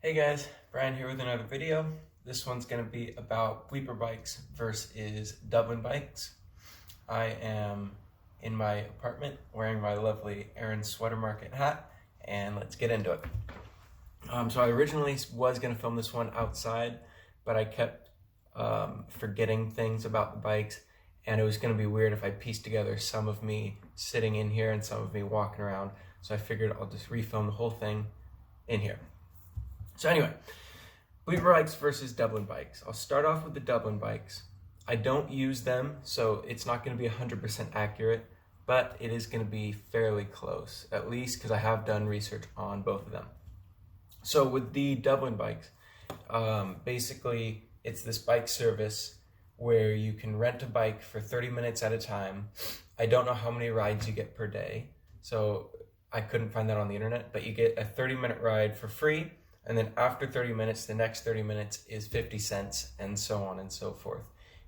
Hey guys, Brian here with another video. This one's going to be about Bleeper bikes versus Dublin bikes. I am in my apartment wearing my lovely Aaron Sweater Market hat, and let's get into it. So I originally was going to film this one outside, but I kept forgetting things about the bikes, and it was going to be weird if I pieced together some of me sitting in here and some of me walking around. So I figured I'll just refilm the whole thing in here. So anyway, Bleeper bikes versus Dublin bikes. I'll start off with the Dublin bikes. I don't use them, so it's not going to be 100% accurate, but it is going to be fairly close, at least because I have done research on both of them. So with the Dublin bikes, basically it's this bike service where you can rent a bike for 30 minutes at a time. I don't know how many rides you get per day, so I couldn't find that on the internet, but you get a 30-minute ride for free. And then after 30 minutes, the next 30 minutes is 50 cents, and so on and so forth.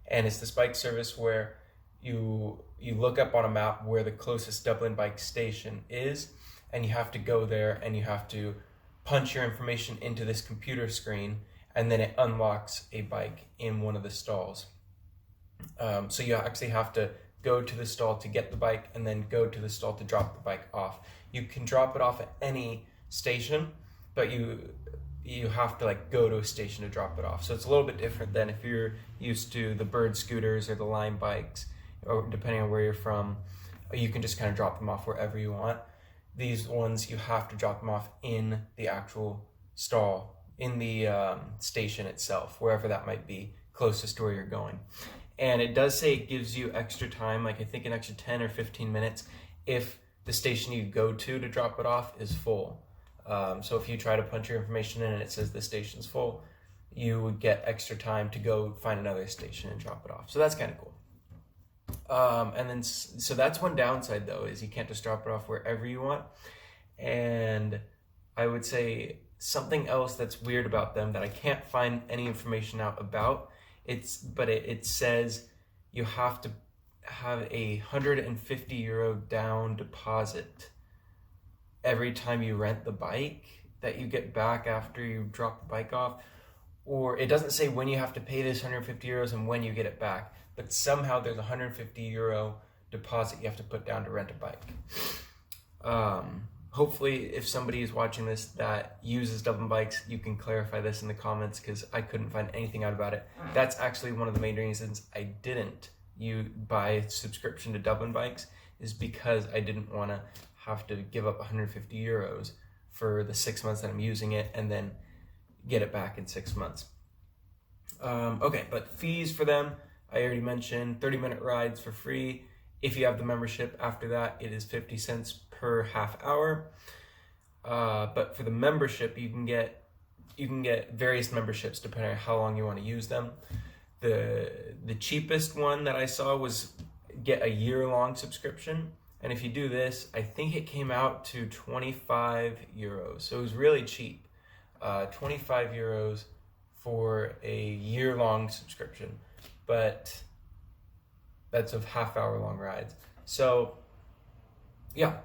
And it's this bike service where you look up on a map where the closest Dublin bike station is, and you have to go there and you have to punch your information into this computer screen, and then it unlocks a bike in one of the stalls. So you actually have to go to the stall to get the bike and then go to the stall to drop the bike off. You can drop it off at any station, but you have to go to a station to drop it off. So it's a little bit different than if you're used to the Bird scooters or the Lime bikes, or depending on where you're from, you can just kind of drop them off wherever you want. These ones, you have to drop them off in the actual stall, in the station itself, wherever that might be, closest to where you're going. And it does say it gives you extra time, I think an extra 10 or 15 minutes if the station you go to drop it off is full. So if you try to punch your information in and it says the station's full, you would get extra time to go find another station and drop it off. So that's kind of cool. So that's one downside though, is you can't just drop it off wherever you want. And I would say something else that's weird about them that I can't find any information out about, it says you have to have a €150 down deposit every time you rent the bike that you get back after you drop the bike off. Or it doesn't say when you have to pay this €150 and when you get it back, but somehow there's a €150 deposit you have to put down to rent a bike. Hopefully if somebody is watching this that uses Dublin bikes, you can clarify this in the comments, because I couldn't find anything out about it. That's actually one of the main reasons I didn't buy a subscription to Dublin bikes, is because I didn't want to have to give up €150 for the 6 months that I'm using it and then get it back in 6 months. Okay, but fees for them, I already mentioned 30-minute rides for free. If you have the membership after that, it is 50 cents per half hour. But for the membership, you can get various memberships depending on how long you want to use them. The cheapest one that I saw was get a year-long subscription. And if you do this, I think it came out to €25. So it was really cheap. €25 for a year-long subscription. But that's of half-hour-long rides. So yeah,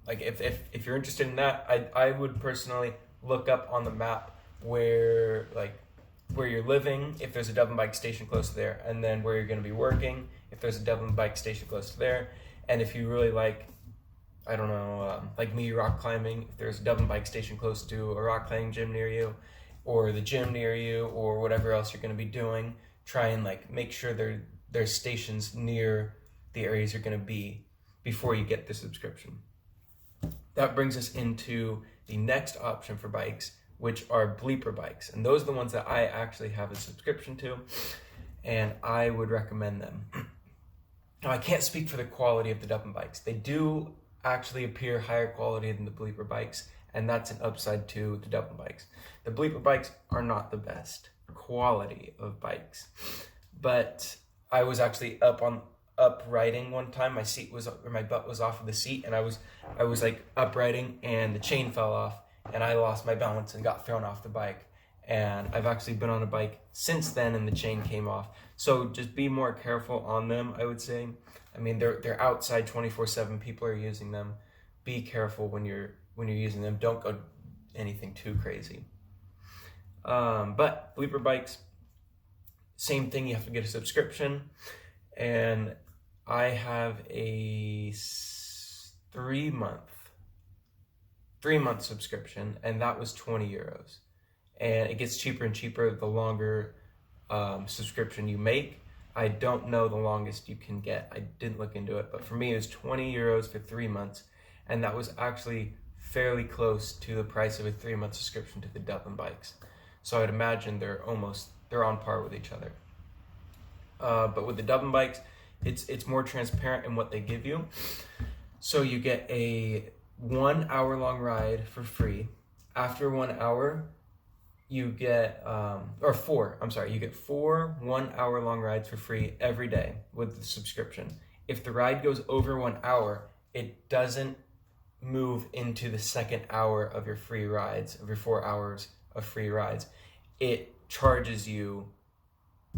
if you're interested in that, I would personally look up on the map where you're living, if there's a Dublin bike station close to there, and then where you're going to be working, if there's a Dublin bike station close to there. And if you really like me, rock climbing, if there's a Dublin bike station close to a rock climbing gym near you, or the gym near you, or whatever else you're going to be doing, try and make sure there's stations near the areas you're going to be before you get the subscription. That brings us into the next option for bikes, which are Bleeper bikes. And those are the ones that I actually have a subscription to, and I would recommend them. Now, I can't speak for the quality of the Dublin bikes. They do actually appear higher quality than the Bleeper bikes, and that's an upside to the Dublin bikes. The Bleeper bikes are not the best quality of bikes, but I was actually up riding one time. My butt was off of the seat, and I was up riding, and the chain fell off, and I lost my balance and got thrown off the bike. And I've actually been on a bike since then, and the chain came off. So just be more careful on them, I would say. I mean, they're outside 24/7. People are using them. Be careful when you're using them. Don't go anything too crazy. But Bleeper bikes, same thing, you have to get a subscription, and I have a 3-month subscription, and that was 20 euros. And it gets cheaper and cheaper the longer subscription you make. I don't know the longest you can get. I didn't look into it, but for me it was 20 euros for 3 months, and that was actually fairly close to the price of a 3-month subscription to the Dublin bikes. So I'd imagine they're on par with each other. But with the Dublin bikes, it's more transparent in what they give you. So you get a 1 hour long ride for free. After 1 hour, you get, you get 4 1 hour long rides for free every day with the subscription. If the ride goes over 1 hour, it doesn't move into the second hour of your free rides, of your 4 hours of free rides. It charges you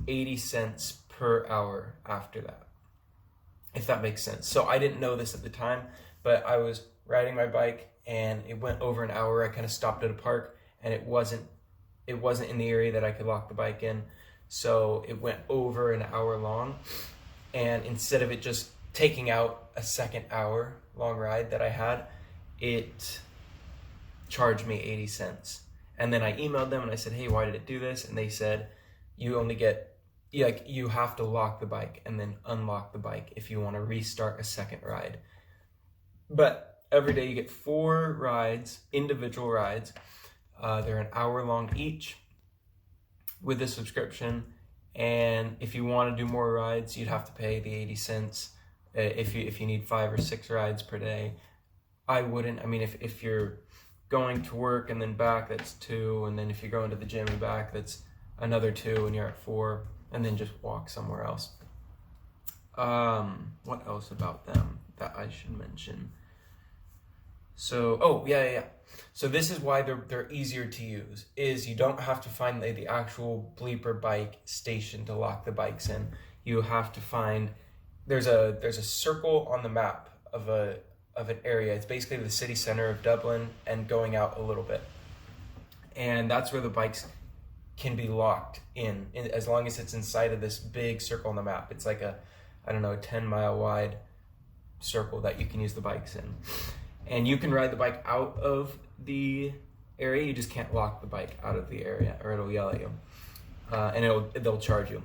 80 cents per hour after that, if that makes sense. So I didn't know this at the time, but I was riding my bike and it went over an hour. I kind of stopped at a park, and it wasn't in the area that I could lock the bike in. So it went over an hour long, and instead of it just taking out a second hour long ride that I had, it charged me 80 cents. And then I emailed them and I said, hey, why did it do this? And they said, you have to lock the bike and then unlock the bike if you want to restart a second ride. But every day you get 4 rides, individual rides. They're an hour long each with the subscription. And if you want to do more rides, you'd have to pay the 80 cents if you need 5 or 6 rides per day. I wouldn't. I mean, if you're going to work and then back, that's 2. And then if you're going to the gym and back, that's another 2, and you're at 4. And then just walk somewhere else. What else about them that I should mention? So, So this is why they're easier to use, is you don't have to find the actual Bleeper bike station to lock the bikes in. You have to find, there's a circle on the map of an area. It's basically the city center of Dublin and going out a little bit. And that's where the bikes can be locked in as long as it's inside of this big circle on the map. It's like a 10-mile wide circle that you can use the bikes in. And you can ride the bike out of the area. You just can't lock the bike out of the area, or it'll yell at you. And they'll charge you.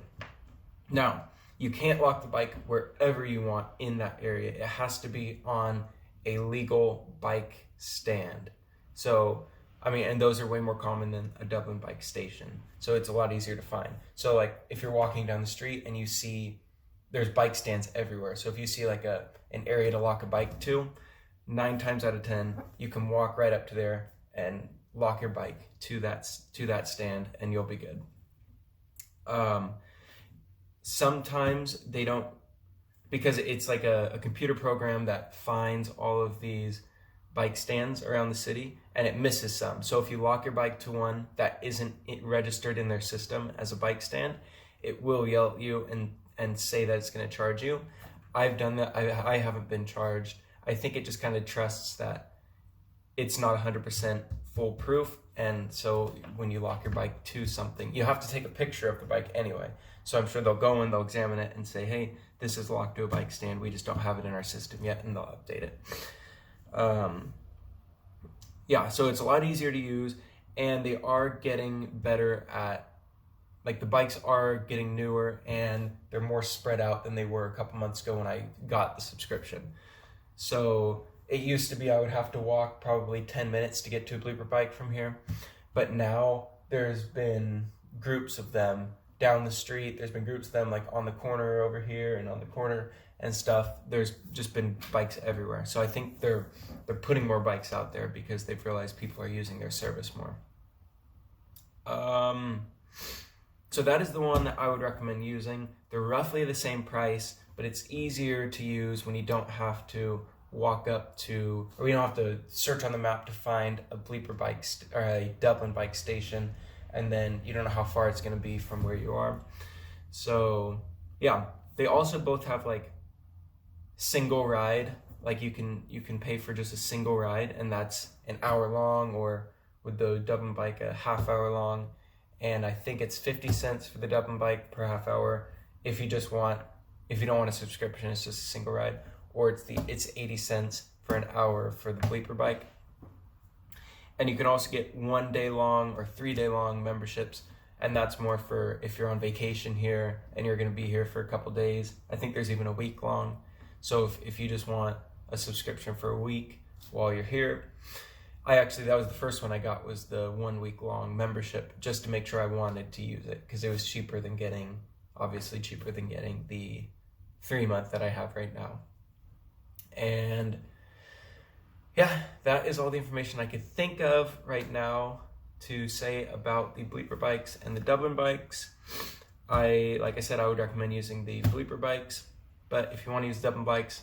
Now, you can't lock the bike wherever you want in that area. It has to be on a legal bike stand. So, and those are way more common than a Dublin bike station. So it's a lot easier to find. So like if you're walking down the street and you see there's bike stands everywhere. So if you see like an area to lock a bike to, 9 times out of 10, you can walk right up to there and lock your bike to that stand, and you'll be good. Sometimes they don't, because it's like a computer program that finds all of these bike stands around the city, and it misses some. So if you lock your bike to one that isn't registered in their system as a bike stand, it will yell at you and say that it's going to charge you. I've done that. I haven't been charged. I think it just kind of trusts that it's not 100% foolproof. And so when you lock your bike to something, you have to take a picture of the bike anyway. So I'm sure they'll go in, they'll examine it and say, hey, this is locked to a bike stand. We just don't have it in our system yet, and they'll update it. So it's a lot easier to use, and they are getting better at, like, the bikes are getting newer and they're more spread out than they were a couple months ago when I got the subscription. So it used to be I would have to walk probably 10 minutes to get to a Bleeper bike from here. But now there's been groups of them down the street. There's been groups of them like on the corner over here and on the corner and stuff. There's just been bikes everywhere. So I think they're putting more bikes out there because they've realized people are using their service more. So that is the one that I would recommend using. They're roughly the same price, but it's easier to use when you don't have to walk up to, or you don't have to search on the map to find a Bleeper bike or a Dublin bike station, and then you don't know how far it's going to be from where you are. So yeah, they also both have like single ride, like you can pay for just a single ride, and that's an hour long, or with the Dublin bike a half hour long. and I think it's 50 cents for the Dublin bike per half hour. If you don't want a subscription, it's just a single ride, or it's 80 cents for an hour for the Bleeper bike. And you can also get 1 day long or 3 day long memberships, and that's more for if you're on vacation here and you're going to be here for a couple days. I think there's even a week long. So if you just want a subscription for a week while you're here, that was the first one I got, was the 1 week long membership, just to make sure I wanted to use it, because it was cheaper than getting the 3 month that I have right now. And yeah, that is all the information I could think of right now to say about the Bleeper bikes and the Dublin bikes. Like I said, I would recommend using the Bleeper bikes, but if you want to use Dublin bikes,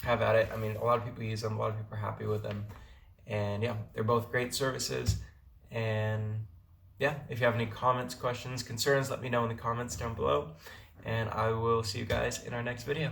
have at it. I mean, a lot of people use them, a lot of people are happy with them, and yeah, they're both great services. And yeah, if you have any comments, questions, concerns, let me know in the comments down below, and I will see you guys in our next video.